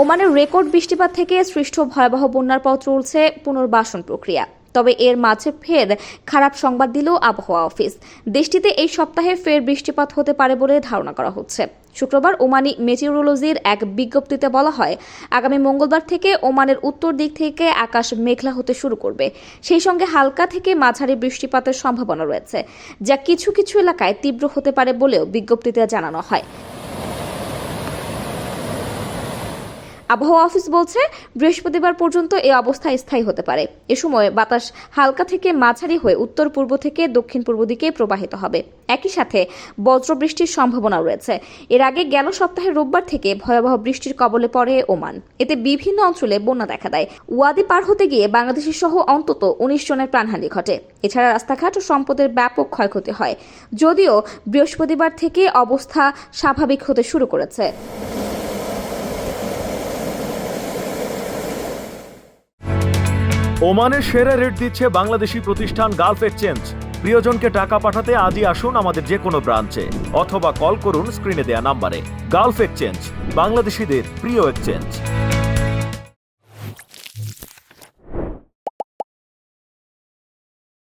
ওমানের রেকর্ড বৃষ্টিপাত থেকে সৃষ্ট ভয়াবহ বন্যার পর চলছে পুনর্বাসন প্রক্রিয়া। তবে এর মাঝে ফের খারাপ সংবাদ দিল আবহাওয়া অফিস। দেশটিতে এই সপ্তাহে ফের বৃষ্টিপাত হতে পারে বলে ধারণা করা হচ্ছে। শুক্রবার ওমানি মেটিওরোলজির এক বিজ্ঞপ্তিতে বলা হয়, আগামী মঙ্গলবার থেকে ওমানের উত্তর দিক থেকে আকাশ মেঘলা হতে শুরু করবে। সেই সঙ্গে হালকা থেকে মাঝারি বৃষ্টিপাতের সম্ভাবনা রয়েছে, যা কিছু কিছু এলাকায় তীব্র হতে পারে বলেও বিজ্ঞপ্তিতে জানানো হয়। আবহাওয়া অফিস বলছে, বৃহস্পতিবার পর্যন্ত এই অবস্থা স্থায়ী হতে পারে। এ সময় বাতাস হালকা থেকে মাঝারি হয়ে উত্তর পূর্ব থেকে দক্ষিণ পূর্ব দিকে প্রবাহিত হবে। একই সাথে বজ্রবৃষ্টির সম্ভাবনা রয়েছে। এর আগে গেল সপ্তাহের রোববার থেকে ভয়াবহ বৃষ্টির কবলে পড়ে ওমান। এতে বিভিন্ন অঞ্চলে বন্যা দেখা দেয়। ওয়াদি পার হতে গিয়ে বাংলাদেশি সহ অন্তত 19 জনের প্রাণহানি ঘটে। এছাড়া রাস্তাঘাট ও সম্পদের ব্যাপক ক্ষয়ক্ষতি হয়। যদিও বৃহস্পতিবার থেকে অবস্থা স্বাভাবিক হতে শুরু করেছে। ওমানের সেরা রেট দিচ্ছে বাংলাদেশি প্রতিষ্ঠান গালফ এক্সচেঞ্জ। প্রিয়জনকে টাকা পাঠাতে আজই আসুন আমাদের যে কোনো ব্রাঞ্চে অথবা কল করুন স্ক্রিনে দেয়া নাম্বারে। গালফ এক্সচেঞ্জ, বাংলাদেশিদের প্রিয় এক্সচেঞ্জ।